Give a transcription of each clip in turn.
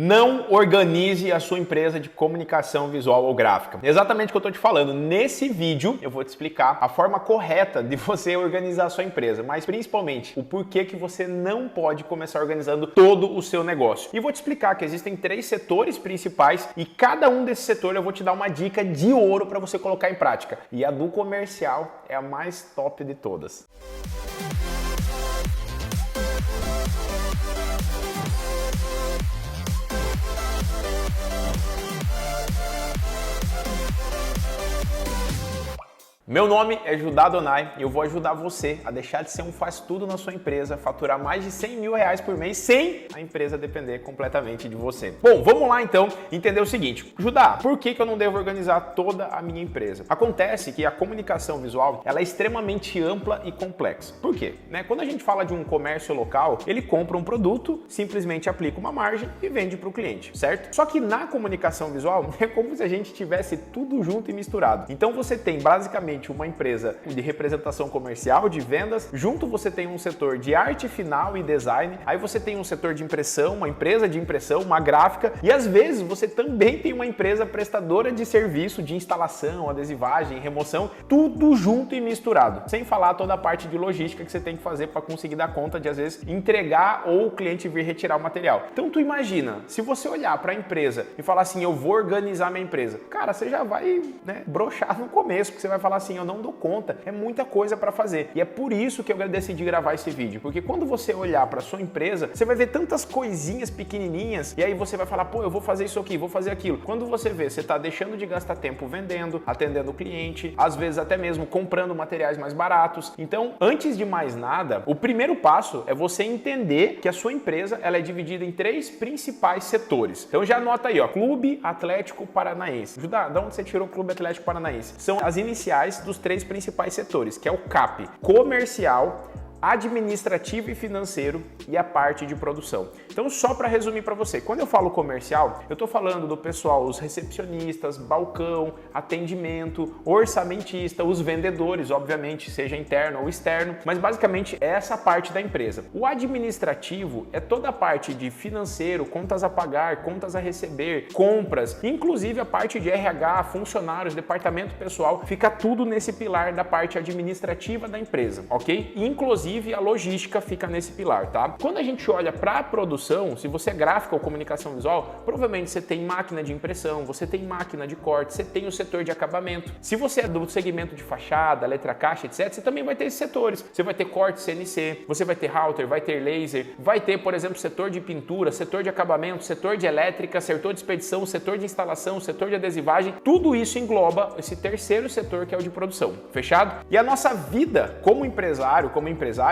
Não organize a sua empresa de comunicação visual ou gráfica. Exatamente o que eu estou te falando. Nesse vídeo eu vou te explicar a forma correta de você organizar a sua empresa, mas principalmente o porquê que você não pode começar organizando todo o seu negócio. E vou te explicar que existem 3 setores principais e cada um desses setores eu vou te dar uma dica de ouro para você colocar em prática. E a do comercial é a mais top de todas. Meu nome é Judá Donai e eu vou ajudar você a deixar de ser um faz-tudo na sua empresa, faturar mais de 100 mil reais por mês sem a empresa depender completamente de você. Bom, vamos lá então entender o seguinte. Judá, por que eu não devo organizar toda a minha empresa? Acontece que a comunicação visual ela é extremamente ampla e complexa. Por quê? Quando a gente fala de um comércio local, ele compra um produto, simplesmente aplica uma margem e vende para o cliente, certo? Só que na comunicação visual é como se a gente tivesse tudo junto e misturado. Então você tem basicamente uma empresa de representação comercial, de vendas, junto você tem um setor de arte final e design, aí você tem um setor de impressão, uma empresa de impressão, uma gráfica e às vezes você também tem uma empresa prestadora de serviço de instalação, adesivagem, remoção, tudo junto e misturado. Sem falar toda a parte de logística que você tem que fazer para conseguir dar conta de às vezes entregar ou o cliente vir retirar o material. Então tu imagina, se você olhar para a empresa e falar assim, eu vou organizar minha empresa, cara, você já vai broxar no começo, porque você vai falar assim, eu não dou conta, é muita coisa para fazer. E é por isso que eu decidi gravar esse vídeo, porque quando você olhar para sua empresa, você vai ver tantas coisinhas pequenininhas e aí você vai falar, pô, eu vou fazer isso aqui, vou fazer aquilo. Quando você vê, você está deixando de gastar tempo vendendo, atendendo o cliente, às vezes até mesmo comprando materiais mais baratos. Então, antes de mais nada, o primeiro passo é você entender que a sua empresa ela é dividida em 3 principais setores. Então já anota aí, ó, Clube Atlético Paranaense. Judá, de onde você tirou o Clube Atlético Paranaense? São as iniciais dos 3 principais setores, que é o CAP, comercial, administrativo e financeiro e a parte de produção. Então, só para resumir para você, quando eu falo comercial, eu estou falando do pessoal, os recepcionistas, balcão, atendimento, orçamentista, os vendedores, obviamente, seja interno ou externo, mas basicamente é essa parte da empresa. O administrativo é toda a parte de financeiro, contas a pagar, contas a receber, compras, inclusive a parte de RH, funcionários, departamento pessoal, fica tudo nesse pilar da parte administrativa da empresa, ok? Inclusive a logística fica nesse pilar, tá? Quando a gente olha para a produção, se você é gráfica ou comunicação visual, provavelmente você tem máquina de impressão, você tem máquina de corte, você tem o setor de acabamento. Se você é do segmento de fachada, letra caixa, etc., você também vai ter esses setores. Você vai ter corte CNC, você vai ter router, vai ter laser, vai ter, por exemplo, setor de pintura, setor de acabamento, setor de elétrica, setor de expedição, setor de instalação, setor de adesivagem. Tudo isso engloba esse terceiro setor que é o de produção. Fechado? E a nossa vida como empresário,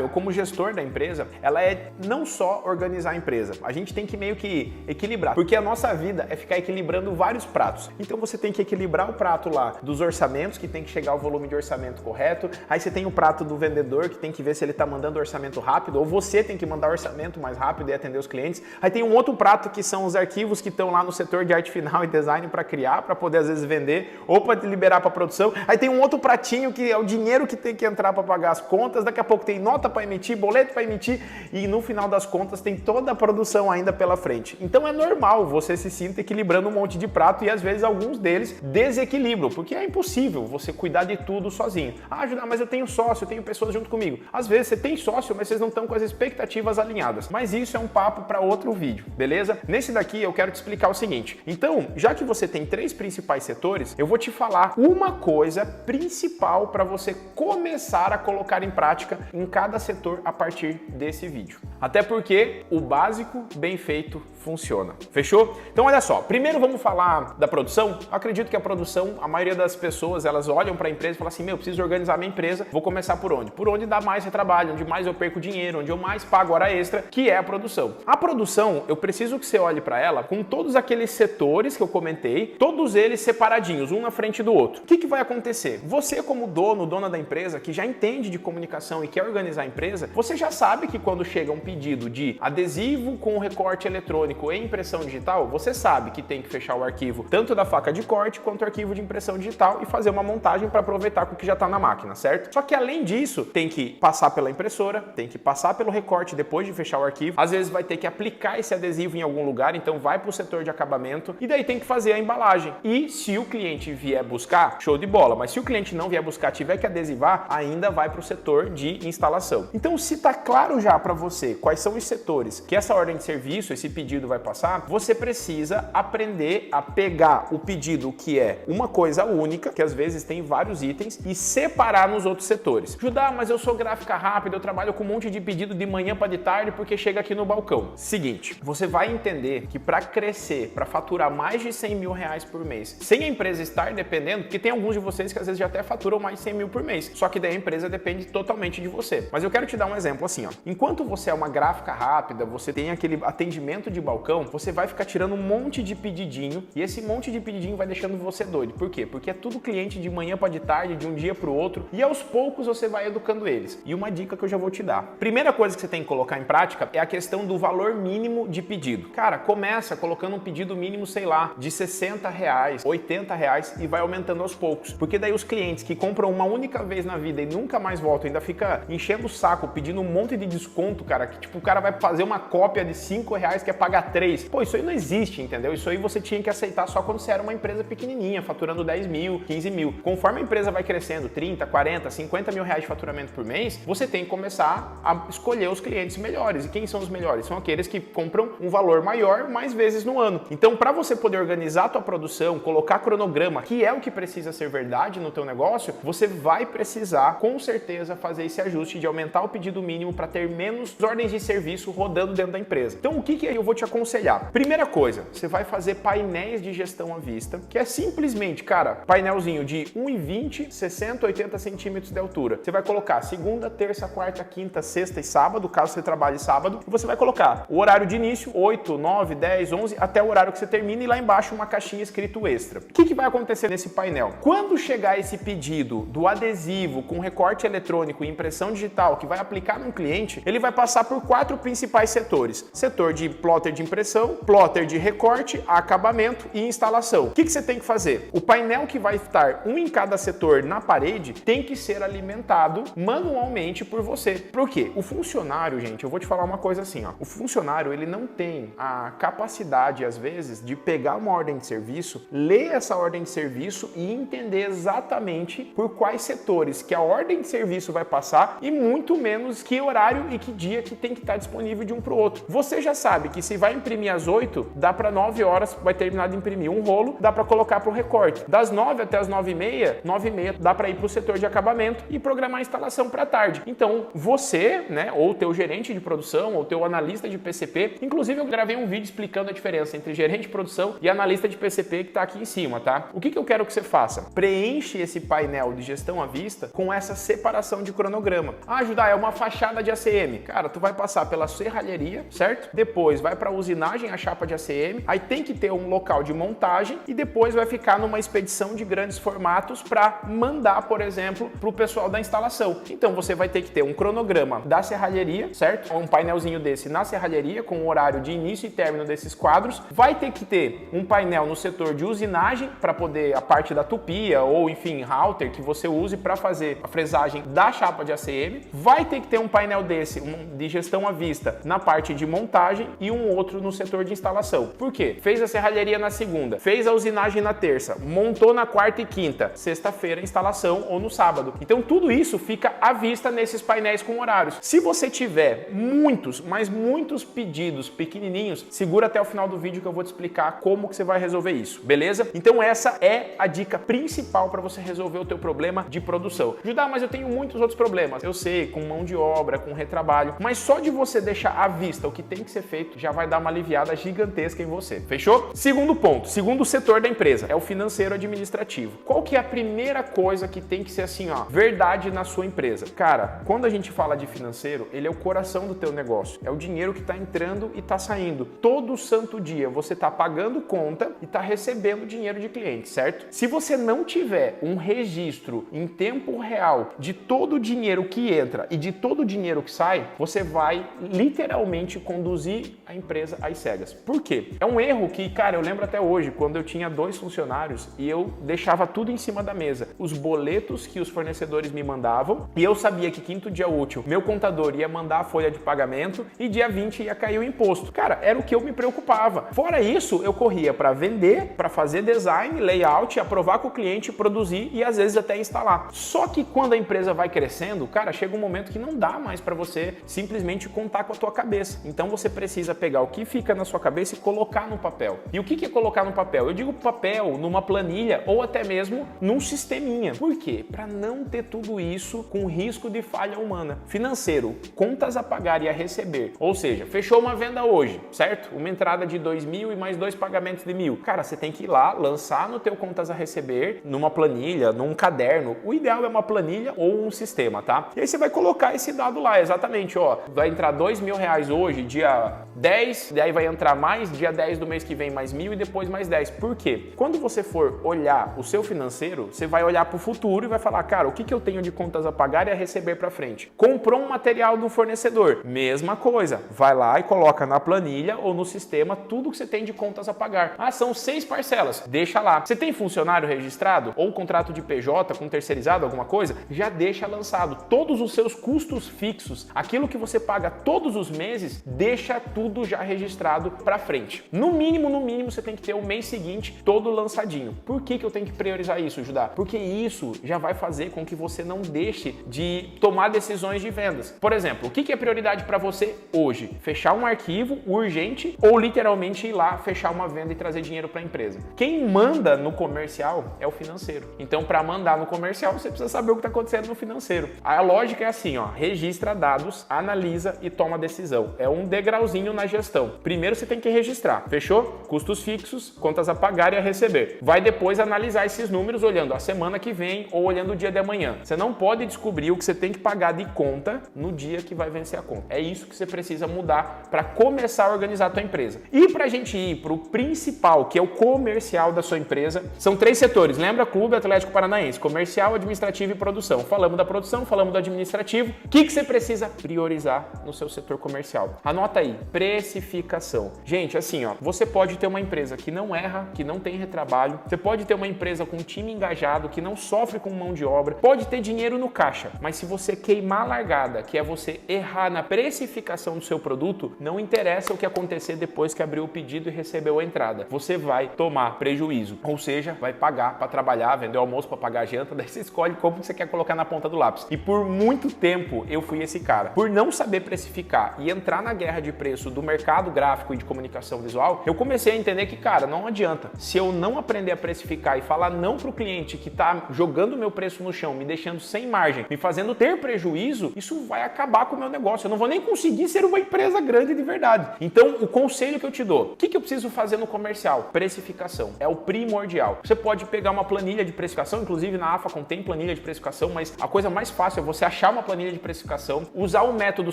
ou como gestor da empresa, ela é não só organizar a empresa, a gente tem que meio que equilibrar, porque a nossa vida é ficar equilibrando vários pratos. Então você tem que equilibrar o prato lá dos orçamentos, que tem que chegar ao volume de orçamento correto, aí você tem o prato do vendedor, que tem que ver se ele está mandando orçamento rápido, ou você tem que mandar orçamento mais rápido e atender os clientes. Aí tem um outro prato que são os arquivos que estão lá no setor de arte final e design para criar, para poder às vezes vender, ou para liberar para produção. Aí tem um outro pratinho que é o dinheiro que tem que entrar para pagar as contas, daqui a pouco tem nota para emitir, boleto para emitir e no final das contas tem toda a produção ainda pela frente. Então é normal você se sinta equilibrando um monte de prato e às vezes alguns deles desequilibram, porque é impossível você cuidar de tudo sozinho. Ah, Judá, mas eu tenho sócio, eu tenho pessoas junto comigo. Às vezes você tem sócio, mas vocês não estão com as expectativas alinhadas. Mas isso é um papo para outro vídeo, beleza? Nesse daqui eu quero te explicar o seguinte. Então, já que você tem 3 principais setores, eu vou te falar uma coisa principal para você começar a colocar em prática em cada setor a partir desse vídeo. Até porque o básico bem feito funciona. Fechou? Então olha só, primeiro vamos falar da produção. Eu acredito que a produção, a maioria das pessoas, elas olham para a empresa e falam assim, meu, eu preciso organizar minha empresa, vou começar por onde? Por onde dá mais retrabalho, onde mais eu perco dinheiro, onde eu mais pago hora extra, que é a produção. A produção, eu preciso que você olhe para ela com todos aqueles setores que eu comentei, todos eles separadinhos, um na frente do outro. O que vai acontecer? Você como dono, dona da empresa, que já entende de comunicação e quer organizar a empresa, você já sabe que quando chega um pedido de adesivo com recorte eletrônico, eletrônico e impressão digital, você sabe que tem que fechar o arquivo tanto da faca de corte quanto o arquivo de impressão digital e fazer uma montagem para aproveitar com o que já está na máquina, certo? Só que além disso, tem que passar pela impressora, tem que passar pelo recorte depois de fechar o arquivo, às vezes vai ter que aplicar esse adesivo em algum lugar, então vai para o setor de acabamento e daí tem que fazer a embalagem. E se o cliente vier buscar, show de bola, mas se o cliente não vier buscar, tiver que adesivar, ainda vai para o setor de instalação. Então, se está claro já para você quais são os setores que essa ordem de serviço, esse pedido vai passar, você precisa aprender a pegar o pedido que é uma coisa única, que às vezes tem vários itens, e separar nos outros setores. Judá, mas eu sou gráfica rápida, eu trabalho com um monte de pedido de manhã para de tarde porque chega aqui no balcão. Seguinte, você vai entender que para crescer, para faturar mais de 100 mil reais por mês, sem a empresa estar dependendo, porque tem alguns de vocês que às vezes já até faturam mais de 100 mil por mês, só que daí a empresa depende totalmente de você. Mas eu quero te dar um exemplo assim, ó. Enquanto você é uma gráfica rápida, você tem aquele atendimento de balcão, você vai ficar tirando um monte de pedidinho e esse monte de pedidinho vai deixando você doido. Por quê? Porque é tudo cliente de manhã para de tarde, de um dia para o outro e aos poucos você vai educando eles. E uma dica que eu já vou te dar. Primeira coisa que você tem que colocar em prática é a questão do valor mínimo de pedido. Cara, começa colocando um pedido mínimo, sei lá, de 60 reais, 80 reais e vai aumentando aos poucos. Porque daí os clientes que compram uma única vez na vida e nunca mais voltam, ainda fica enchendo o saco, pedindo um monte de desconto, cara, que tipo, o cara vai fazer uma cópia de 5 reais, quer pagar 3. Pô, isso aí não existe, entendeu? Isso aí você tinha que aceitar só quando você era uma empresa pequenininha, faturando 10 mil, 15 mil. Conforme a empresa vai crescendo 30, 40, 50 mil reais de faturamento por mês, você tem que começar a escolher os clientes melhores. E quem são os melhores? São aqueles que compram um valor maior mais vezes no ano. Então, para você poder organizar a tua produção, colocar cronograma, que é o que precisa ser verdade no teu negócio, você vai precisar, com certeza, fazer esse ajuste de aumentar o pedido mínimo para ter menos ordens de serviço rodando dentro da empresa. Então, o que eu vou te aconselhar? Primeira coisa, você vai fazer painéis de gestão à vista, que é simplesmente, cara, painelzinho de 1,20, 60, 80 centímetros de altura. Você vai colocar segunda, terça, quarta, quinta, sexta e sábado, caso você trabalhe sábado, e você vai colocar o horário de início, 8, 9, 10, 11, até o horário que você termina e lá embaixo uma caixinha escrito extra. O que vai acontecer nesse painel? Quando chegar esse pedido do adesivo com recorte eletrônico e impressão digital que vai aplicar num cliente, ele vai passar por 4 principais setores. Setor de plotter de impressão, plotter de recorte, acabamento e instalação. O que você tem que fazer? O painel que vai estar um em cada setor na parede tem que ser alimentado manualmente por você. Por quê? O funcionário, gente, eu vou te falar uma coisa assim, ó. O funcionário, ele não tem a capacidade, às vezes, de pegar uma ordem de serviço, ler essa ordem de serviço e entender exatamente por quais setores que a ordem de serviço vai passar e muito menos que horário e que dia que tem que estar disponível de um para o outro. Você já sabe que se vai imprimir às 8, dá para 9 horas, vai terminar de imprimir um rolo, dá para colocar para o recorte. Das 9 até as 9h30 dá para ir para o setor de acabamento e programar a instalação para tarde. Então, você, né, ou teu gerente de produção, ou teu analista de PCP, inclusive eu gravei um vídeo explicando a diferença entre gerente de produção e analista de PCP que está aqui em cima, tá? O que eu quero que você faça? Preenche esse painel de gestão à vista com essa separação de cronograma. Ah, Judá, é uma fachada de ACM. Cara, tu vai passar pela serralheria, certo? Depois vai para a usinagem, a chapa de ACM, aí tem que ter um local de montagem e depois vai ficar numa expedição de grandes formatos para mandar, por exemplo, para o pessoal da instalação. Então você vai ter que ter um cronograma da serralheria, certo? Um painelzinho desse na serralheria com o horário de início e término desses quadros. Vai ter que ter um painel no setor de usinagem para poder a parte da tupia ou enfim, router que você use para fazer a fresagem da chapa de ACM. Vai ter que ter um painel desse, de gestão à vista, na parte de montagem e um outro no setor de instalação. Por quê? Fez a serralheria na segunda, fez a usinagem na terça, montou na quarta e quinta, sexta-feira instalação ou no sábado. Então tudo isso fica à vista nesses painéis com horários. Se você tiver muitos, mas muitos pedidos pequenininhos, segura até o final do vídeo que eu vou te explicar como que você vai resolver isso, beleza? Então essa é a dica principal para você resolver o teu problema de produção. Judá, mas eu tenho muitos outros problemas. Eu sei, com mão de obra, com retrabalho, mas só de você deixar à vista o que tem que ser feito, já vai dar uma aliviada gigantesca em você. Fechou? Segundo ponto, segundo setor da empresa, é o financeiro administrativo. Qual que é a primeira coisa que tem que ser assim, ó, verdade na sua empresa? Cara, quando a gente fala de financeiro, ele é o coração do teu negócio. É o dinheiro que está entrando e está saindo. Todo santo dia você está pagando conta e está recebendo dinheiro de cliente, certo? Se você não tiver um registro em tempo real de todo o dinheiro que entra e de todo o dinheiro que sai, você vai literalmente conduzir a empresa empresa às cegas. Por quê? É um erro que, cara, eu lembro até hoje, quando eu tinha 2 funcionários e eu deixava tudo em cima da mesa. Os boletos que os fornecedores me mandavam e eu sabia que quinto dia útil, meu contador ia mandar a folha de pagamento e dia 20 ia cair o imposto. Cara, era o que eu me preocupava. Fora isso, eu corria para vender, para fazer design, layout, aprovar com o cliente, produzir e às vezes até instalar. Só que quando a empresa vai crescendo, cara, chega um momento que não dá mais para você simplesmente contar com a tua cabeça. Então você precisa pegar o que fica na sua cabeça e colocar no papel. E o que é colocar no papel? Eu digo papel, numa planilha ou até mesmo num sisteminha. Por quê? Para não ter tudo isso com risco de falha humana. Financeiro, contas a pagar e a receber. Ou seja, fechou uma venda hoje, certo? Uma entrada de 2.000 e mais 2 pagamentos de 1.000. Cara, você tem que ir lá, lançar no teu contas a receber, numa planilha, num caderno. O ideal é uma planilha ou um sistema, tá? E aí você vai colocar esse dado lá, exatamente, ó. Vai entrar R$2.000 hoje, dia 10, daí vai entrar mais, dia 10 do mês que vem mais 1.000 e depois mais 10. Por quê? Quando você for olhar o seu financeiro, você vai olhar para o futuro e vai falar, cara, o que eu tenho de contas a pagar e a receber para frente? Comprou um material do fornecedor, mesma coisa. Vai lá e coloca na planilha ou no sistema tudo que você tem de contas a pagar. Ah, são 6 parcelas. Deixa lá. Você tem funcionário registrado ou contrato de PJ com terceirizado, alguma coisa? Já deixa lançado. Todos os seus custos fixos, aquilo que você paga todos os meses, deixa tudo já registrado para frente. No mínimo, você tem que ter o mês seguinte todo lançadinho. Por que eu tenho que priorizar isso, Judá? Porque isso já vai fazer com que você não deixe de tomar decisões de vendas. Por exemplo, o que é prioridade para você hoje? Fechar um arquivo urgente ou literalmente ir lá fechar uma venda e trazer dinheiro para a empresa? Quem manda no comercial é o financeiro. Então, para mandar no comercial, você precisa saber o que está acontecendo no financeiro. A lógica é assim, ó, registra dados, analisa e toma decisão. É um degrauzinho na gestão. Primeiro você tem que registrar, fechou? Custos fixos, contas a pagar e a receber. Vai depois analisar esses números olhando a semana que vem ou olhando o dia de amanhã. Você não pode descobrir o que você tem que pagar de conta no dia que vai vencer a conta. É isso que você precisa mudar para começar a organizar a tua empresa. E para a gente ir para o principal, que é o comercial da sua empresa, são 3 setores. Lembra? Clube Atlético Paranaense, comercial, administrativo e produção. Falamos da produção, falamos do administrativo. O que você precisa priorizar no seu setor comercial? Anota aí, precificação. Gente, assim, ó, você pode ter uma empresa que não erra, que não tem retrabalho, você pode ter uma empresa com um time engajado, que não sofre com mão de obra, pode ter dinheiro no caixa, mas se você queimar a largada, que é você errar na precificação do seu produto, não interessa o que acontecer depois que abriu o pedido e recebeu a entrada, você vai tomar prejuízo, ou seja, vai pagar para trabalhar, vender almoço para pagar a janta, daí você escolhe como você quer colocar na ponta do lápis. E por muito tempo eu fui esse cara. Por não saber precificar e entrar na guerra de preço do mercado gráfico e de comunicação visual, eu comecei a entender que, cara, não adianta. Se eu não aprender a precificar e falar não para o cliente que está jogando o meu preço no chão, me deixando sem margem, me fazendo ter prejuízo, isso vai acabar com o meu negócio. Eu não vou nem conseguir ser uma empresa grande de verdade. Então, o conselho que eu te dou, o que eu preciso fazer no comercial? Precificação. É o primordial. Você pode pegar uma planilha de precificação, inclusive na AFA tem planilha de precificação, mas a coisa mais fácil é você achar uma planilha de precificação, usar o método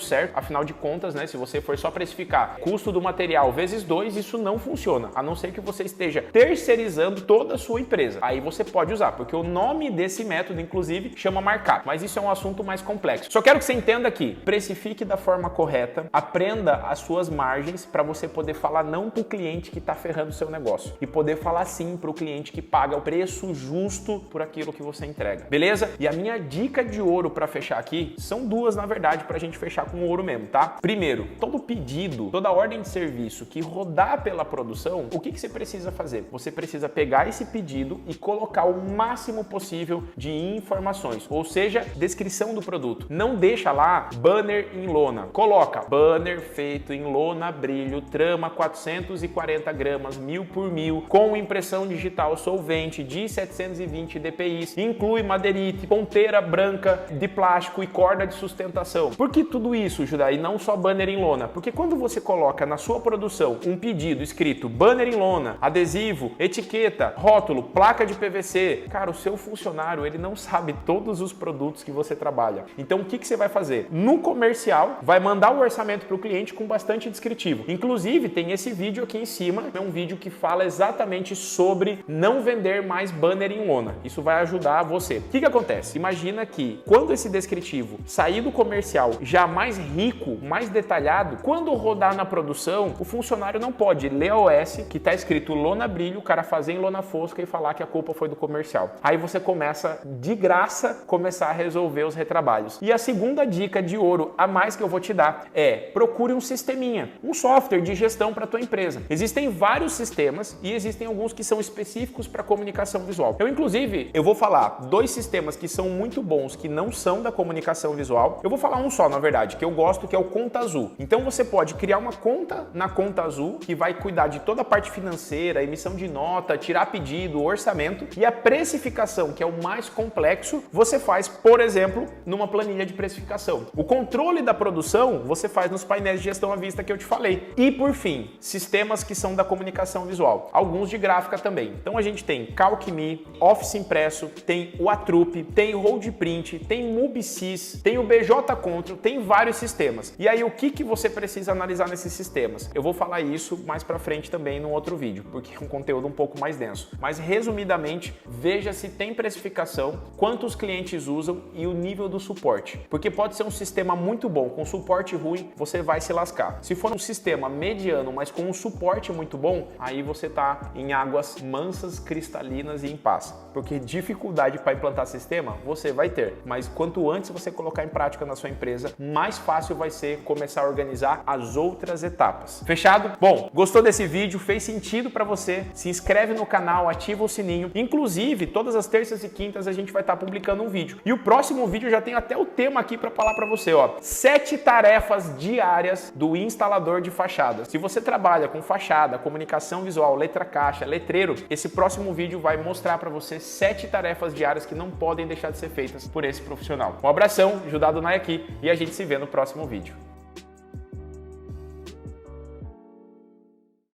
certo, afinal de contas, né, se você for só precificar custo do material vezes 2, isso não funciona, a não ser que você esteja terceirizando toda a sua empresa. Aí você pode usar, porque o nome desse método, inclusive, chama markup, mas isso é um assunto mais complexo. Só quero que você entenda aqui, precifique da forma correta, aprenda as suas margens para você poder falar não para o cliente que está ferrando o seu negócio e poder falar sim para o cliente que paga o preço justo por aquilo que você entrega, beleza? E a minha dica de ouro para fechar aqui são 2, na verdade, para a gente fechar com ouro mesmo, tá? Primeiro, todo pedido, toda ordem de serviço que rodar pela produção, o que você precisa fazer? Você precisa pegar esse pedido e colocar o máximo possível de informações, ou seja, descrição do produto. Não deixa lá banner em lona. Coloca banner feito em lona, brilho, trama 440 gramas, 1000 por 1000, com impressão digital solvente de 720 dpi, inclui madeirite, ponteira branca de plástico e corda de sustentação. Por que tudo isso, Judá? E não só banner em lona? Porque quando você coloca na sua produção um pedido escrito banner em lona, adesivo, etiqueta, rótulo, placa de PVC, cara, o seu funcionário, ele não sabe todos os produtos que você trabalha. Então, o que você vai fazer? No comercial, vai mandar o orçamento para o cliente com bastante descritivo. Inclusive, tem esse vídeo aqui em cima, é um vídeo que fala exatamente sobre não vender mais banner em lona. Isso vai ajudar você. O que acontece? Imagina que quando esse descritivo sair do comercial já mais rico, mais detalhado, quando rodar na produção, produção, o funcionário não pode ler a OS, que está escrito lona brilho, o cara fazer em lona fosca e falar que a culpa foi do comercial. Aí você começa, de graça, começar a resolver os retrabalhos. E a segunda dica de ouro a mais que eu vou te dar é: procure um sisteminha, um software de gestão para tua empresa. Existem vários sistemas e existem alguns que são específicos para comunicação visual. Inclusive, eu vou falar 2 sistemas que são muito bons, que não são da comunicação visual. Eu vou falar um só, na verdade, que eu gosto, que é o Conta Azul. Então você pode criar uma conta na Conta Azul, que vai cuidar de toda a parte financeira, emissão de nota, tirar pedido, orçamento, e a precificação, que é o mais complexo, você faz, por exemplo, numa planilha de precificação. O controle da produção você faz nos painéis de gestão à vista que eu te falei. E por fim, sistemas que são da comunicação visual, alguns de gráfica também. Então a gente tem CalcMe, Office Impresso, tem o Atrup, tem o Roadprint, tem o Mubsys, tem o BJ Control, tem vários sistemas. E aí o que você precisa analisar nesses sistemas? Eu vou falar isso mais pra frente também num outro vídeo, porque é um conteúdo um pouco mais denso. Mas resumidamente, veja se tem precificação, quantos clientes usam e o nível do suporte. Porque pode ser um sistema muito bom, com suporte ruim, você vai se lascar. Se for um sistema mediano, mas com um suporte muito bom, aí você tá em águas mansas, cristalinas e em paz. Porque dificuldade para implantar sistema, você vai ter. Mas quanto antes você colocar em prática na sua empresa, mais fácil vai ser começar a organizar as outras etapas. Fechado? Bom, gostou desse vídeo? Fez sentido para você? Se inscreve no canal, ativa o sininho. Inclusive, todas as terças e quintas a gente vai estar publicando um vídeo. E o próximo vídeo já tem até o tema aqui para falar para você, ó. 7 tarefas diárias do instalador de fachadas. Se você trabalha com fachada, comunicação visual, letra caixa, letreiro, esse próximo vídeo vai mostrar para você 7 tarefas diárias que não podem deixar de ser feitas por esse profissional. Um abração, Judá Donai aqui, e a gente se vê no próximo vídeo.